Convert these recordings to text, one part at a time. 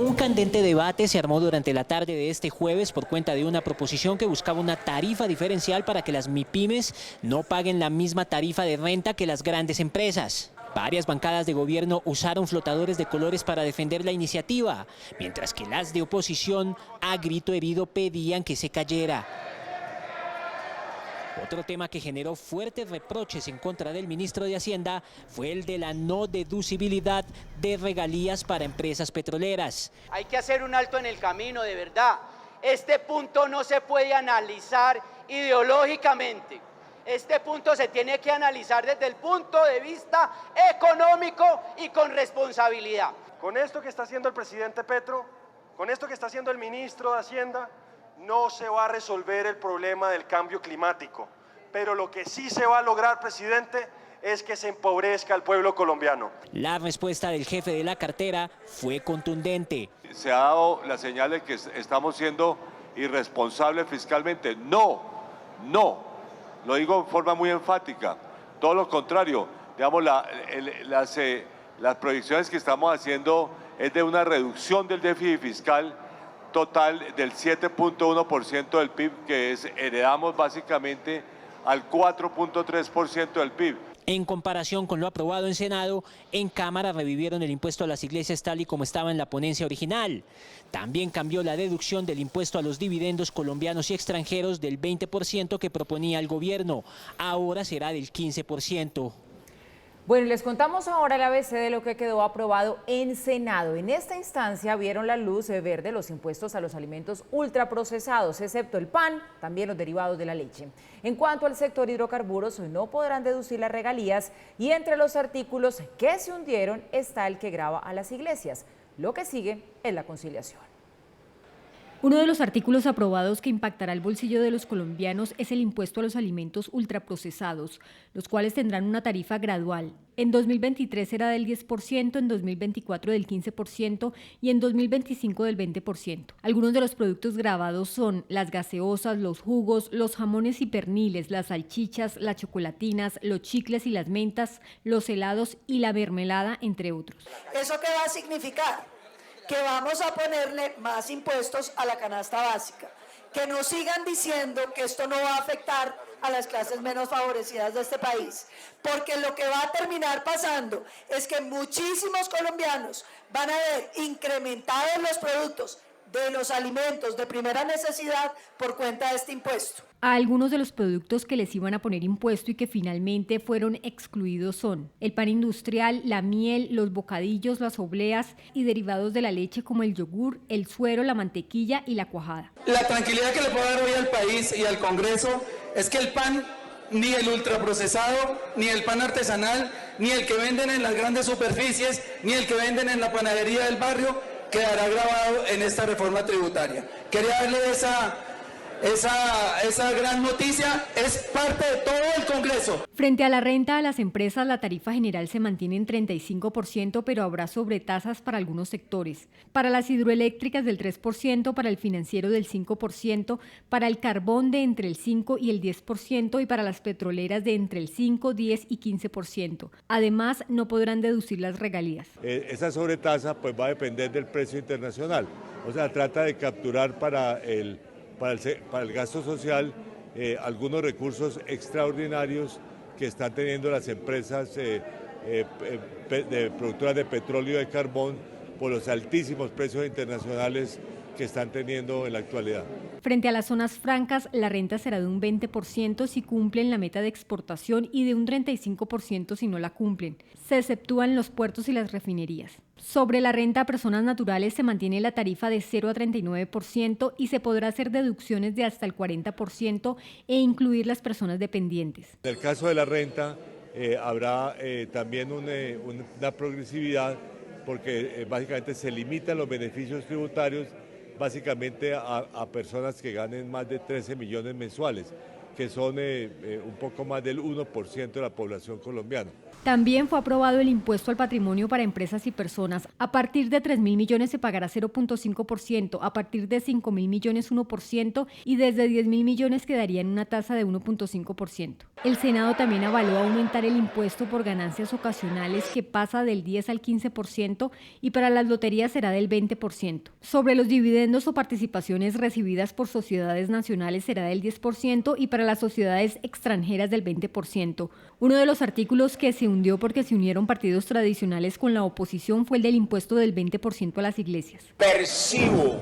Un candente debate se armó durante la tarde de este jueves por cuenta de una proposición que buscaba una tarifa diferencial para que las MIPYMES no paguen la misma tarifa de renta que las grandes empresas. Varias bancadas de gobierno usaron flotadores de colores para defender la iniciativa, mientras que las de oposición a grito herido pedían que se cayera. Otro tema que generó fuertes reproches en contra del ministro de Hacienda fue el de la no deducibilidad de regalías para empresas petroleras. Hay que hacer un alto en el camino, de verdad. Este punto no se puede analizar ideológicamente. Este punto se tiene que analizar desde el punto de vista económico y con responsabilidad. Con esto que está haciendo el presidente Petro, con esto que está haciendo el ministro de Hacienda, no se va a resolver el problema del cambio climático, pero lo que sí se va a lograr, presidente, es que se empobrezca el pueblo colombiano. La respuesta del jefe de la cartera fue contundente. Se ha dado la señal de que estamos siendo irresponsables fiscalmente. No, lo digo en forma muy enfática, todo lo contrario, digamos, las proyecciones que estamos haciendo es de una reducción del déficit fiscal total del 7.1% del PIB, que heredamos básicamente al 4.3% del PIB. En comparación con lo aprobado en Senado, en Cámara revivieron el impuesto a las iglesias tal y como estaba en la ponencia original. También cambió la deducción del impuesto a los dividendos colombianos y extranjeros del 20% que proponía el gobierno. Ahora será del 15%. Bueno, les contamos ahora el ABC de lo que quedó aprobado en Senado. En esta instancia vieron la luz verde los impuestos a los alimentos ultraprocesados, excepto el pan, también los derivados de la leche. En cuanto al sector hidrocarburos, no podrán deducir las regalías y entre los artículos que se hundieron está el que grava a las iglesias. Lo que sigue es la conciliación. Uno de los artículos aprobados que impactará el bolsillo de los colombianos es el impuesto a los alimentos ultraprocesados, los cuales tendrán una tarifa gradual. En 2023 será del 10%, en 2024 del 15% y en 2025 del 20%. Algunos de los productos gravados son las gaseosas, los jugos, los jamones y perniles, las salchichas, las chocolatinas, los chicles y las mentas, los helados y la mermelada, entre otros. ¿Eso qué va a significar? Que vamos a ponerle más impuestos a la canasta básica, que nos sigan diciendo que esto no va a afectar a las clases menos favorecidas de este país, porque lo que va a terminar pasando es que muchísimos colombianos van a ver incrementados los productos de los alimentos de primera necesidad por cuenta de este impuesto. A algunos de los productos que les iban a poner impuesto y que finalmente fueron excluidos son el pan industrial, la miel, los bocadillos, las obleas y derivados de la leche como el yogur, el suero, la mantequilla y la cuajada. La tranquilidad que le puedo dar hoy al país y al Congreso es que el pan, ni el ultraprocesado, ni el pan artesanal, ni el que venden en las grandes superficies, ni el que venden en la panadería del barrio, quedará grabado en esta reforma tributaria. Quería darle esa gran noticia, es parte de todo el Congreso. Frente a la renta a las empresas, la tarifa general se mantiene en 35%, pero habrá sobretasas para algunos sectores. Para las hidroeléctricas del 3%, para el financiero del 5%, para el carbón de entre el 5 y el 10% y para las petroleras de entre el 5, 10 y 15%. Además, no podrán deducir las regalías. Esa sobretasa pues va a depender del precio internacional. O sea, trata de capturar para el gasto social algunos recursos extraordinarios que están teniendo las empresas productoras de petróleo y de carbón por los altísimos precios internacionales que están teniendo en la actualidad. Frente a las zonas francas, la renta será de un 20% si cumplen la meta de exportación y de un 35% si no la cumplen. Se exceptúan los puertos y las refinerías. Sobre la renta a personas naturales se mantiene la tarifa de 0 a 39% y se podrá hacer deducciones de hasta el 40% e incluir las personas dependientes. En el caso de la renta habrá también una progresividad porque básicamente se limitan los beneficios tributarios básicamente a personas que ganen más de 13 millones mensuales, que son un poco más del 1% de la población colombiana. También fue aprobado el impuesto al patrimonio para empresas y personas. A partir de 3.000 millones se pagará 0.5%, a partir de 5.000 millones 1% y desde 10.000 millones quedaría en una tasa de 1.5%. El Senado también avaló aumentar el impuesto por ganancias ocasionales, que pasa del 10 al 15%, y para las loterías será del 20%. Sobre los dividendos o participaciones recibidas por sociedades nacionales será del 10% y para las sociedades extranjeras del 20%. Uno de los artículos que se hundió porque se unieron partidos tradicionales con la oposición fue el del impuesto del 20% a las iglesias. Percibo,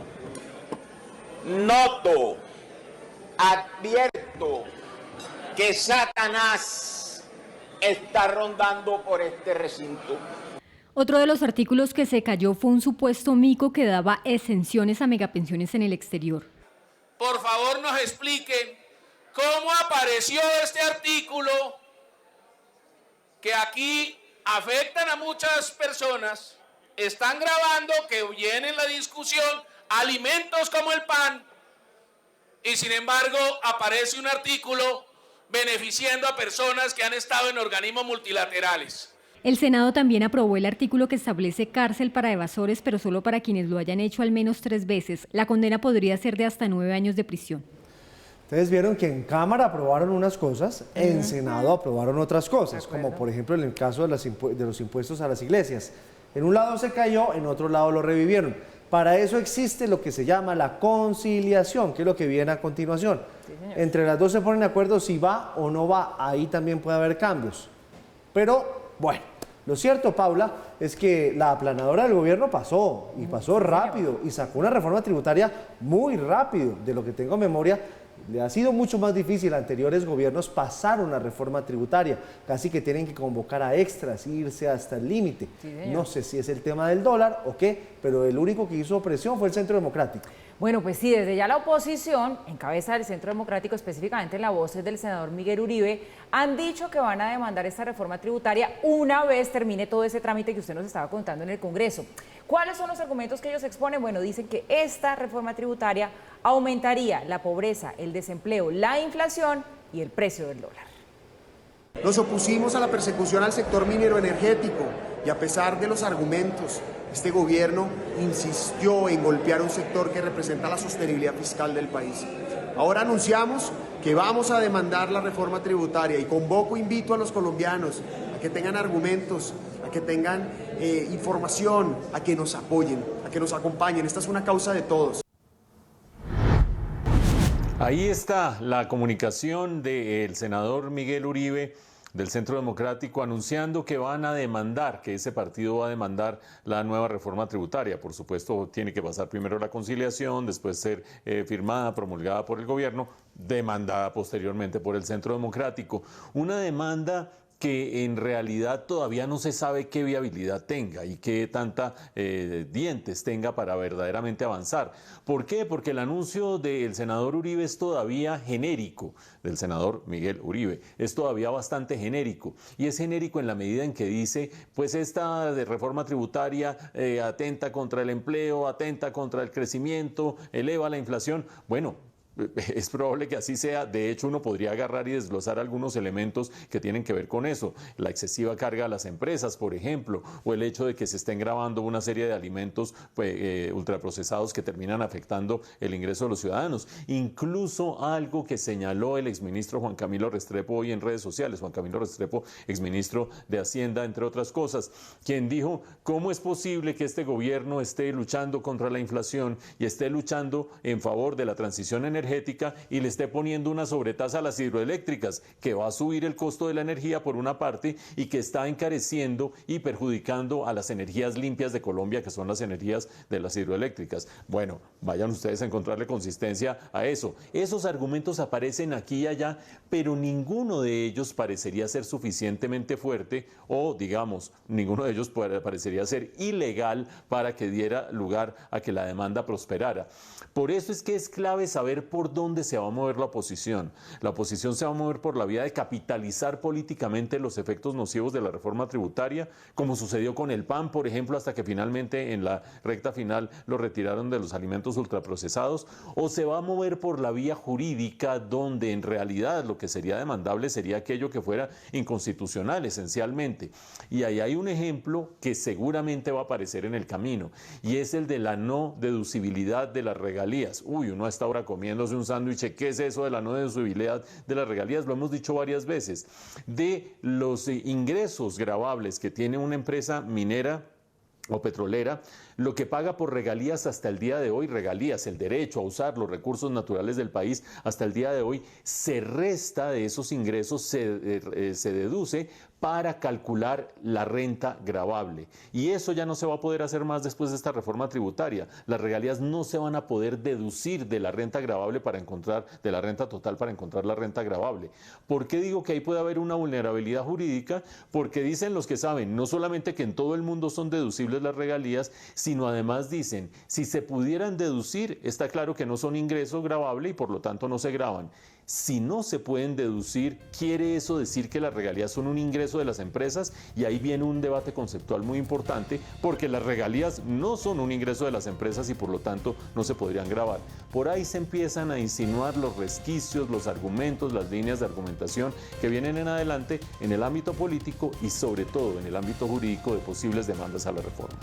noto, advierto que Satanás está rondando por este recinto. Otro de los artículos que se cayó fue un supuesto mico que daba exenciones a megapensiones en el exterior. Por favor, nos expliquen cómo apareció este artículo que aquí afectan a muchas personas. Están grabando que viene en la discusión alimentos como el pan y sin embargo aparece un artículo beneficiando a personas que han estado en organismos multilaterales. El Senado también aprobó el artículo que establece cárcel para evasores, pero solo para quienes lo hayan hecho al menos 3 veces. La condena podría ser de hasta 9 años de prisión. Ustedes vieron que en Cámara aprobaron unas cosas, en Senado aprobaron otras cosas, como por ejemplo en el caso de los impuestos a las iglesias. En un lado se cayó, en otro lado lo revivieron. Para eso existe lo que se llama la conciliación, que es lo que viene a continuación. Sí, entre las dos se ponen de acuerdo si va o no va, ahí también puede haber cambios. Pero bueno, lo cierto, Paula, es que la aplanadora del gobierno pasó, y pasó rápido, y sacó una reforma tributaria muy rápido. De lo que tengo memoria, le ha sido mucho más difícil a anteriores gobiernos pasar una reforma tributaria. Casi que tienen que convocar a extras, irse hasta el límite. Sí, no sé si es el tema del dólar o qué, pero el único que hizo presión fue el Centro Democrático. Bueno, pues sí, desde ya la oposición, en cabeza del Centro Democrático, específicamente en la voz del senador Miguel Uribe, han dicho que van a demandar esta reforma tributaria una vez termine todo ese trámite que usted nos estaba contando en el Congreso. ¿Cuáles son los argumentos que ellos exponen? Bueno, dicen que esta reforma tributaria aumentaría la pobreza, el desempleo, la inflación y el precio del dólar. Nos opusimos a la persecución al sector minero energético y a pesar de los argumentos, este gobierno insistió en golpear un sector que representa la sostenibilidad fiscal del país. Ahora anunciamos que vamos a demandar la reforma tributaria y invito a los colombianos a que tengan argumentos, a que tengan información, a que nos apoyen, a que nos acompañen. Esta es una causa de todos. Ahí está la comunicación del senador Miguel Uribe del Centro Democrático anunciando que van a demandar, que ese partido va a demandar la nueva reforma tributaria. Por supuesto, tiene que pasar primero la conciliación, después ser firmada, promulgada por el gobierno, demandada posteriormente por el Centro Democrático. Una demanda que en realidad todavía no se sabe qué viabilidad tenga y qué tanta dientes tenga para verdaderamente avanzar. ¿Por qué? Porque el anuncio del senador Uribe es todavía genérico, del senador Miguel Uribe, es todavía bastante genérico, y es genérico en la medida en que dice, pues esta reforma tributaria atenta contra el empleo, atenta contra el crecimiento, eleva la inflación. Bueno, es probable que así sea. De hecho, uno podría agarrar y desglosar algunos elementos que tienen que ver con eso. La excesiva carga a las empresas, por ejemplo, o el hecho de que se estén grabando una serie de alimentos ultraprocesados que terminan afectando el ingreso de los ciudadanos. Incluso algo que señaló el exministro Juan Camilo Restrepo hoy en redes sociales, Juan Camilo Restrepo, exministro de Hacienda, entre otras cosas, quien dijo, ¿cómo es posible que este gobierno esté luchando contra la inflación y esté luchando en favor de la transición energética y le esté poniendo una sobretasa a las hidroeléctricas, que va a subir el costo de la energía por una parte y que está encareciendo y perjudicando a las energías limpias de Colombia, que son las energías de las hidroeléctricas? Bueno, vayan ustedes a encontrarle consistencia a eso. Esos argumentos aparecen aquí y allá, pero ninguno de ellos parecería ser suficientemente fuerte o, digamos, ninguno de ellos parecería ser ilegal para que diera lugar a que la demanda prosperara. Por eso es que es clave saber por dónde se va a mover la oposición. La oposición se va a mover por la vía de capitalizar políticamente los efectos nocivos de la reforma tributaria, como sucedió con el PAN, por ejemplo, hasta que finalmente en la recta final lo retiraron de los alimentos ultraprocesados, o se va a mover por la vía jurídica, donde en realidad lo que sería demandable sería aquello que fuera inconstitucional esencialmente. Y ahí hay un ejemplo que seguramente va a aparecer en el camino, y es el de la no deducibilidad de las regalías. Uy, uno está ahora comiéndose un sándwich. ¿Qué es eso de la no deducibilidad de las regalías? Lo hemos dicho varias veces. De los ingresos gravables que tiene una empresa minera o petrolera, lo que paga por regalías hasta el día de hoy, regalías, el derecho a usar los recursos naturales del país hasta el día de hoy, se resta de esos ingresos, se deduce para calcular la renta gravable. Y eso ya no se va a poder hacer más después de esta reforma tributaria. Las regalías no se van a poder deducir de la renta gravable para encontrar, de la renta total para encontrar la renta gravable. ¿Por qué digo que ahí puede haber una vulnerabilidad jurídica? Porque dicen los que saben, no solamente que en todo el mundo son deducibles las regalías, sino además dicen, si se pudieran deducir, está claro que no son ingreso gravable y por lo tanto no se gravan. Si no se pueden deducir, ¿quiere eso decir que las regalías son un ingreso de las empresas? Y ahí viene un debate conceptual muy importante, porque las regalías no son un ingreso de las empresas y por lo tanto no se podrían gravar. Por ahí se empiezan a insinuar los resquicios, los argumentos, las líneas de argumentación que vienen en adelante en el ámbito político y sobre todo en el ámbito jurídico de posibles demandas a la reforma.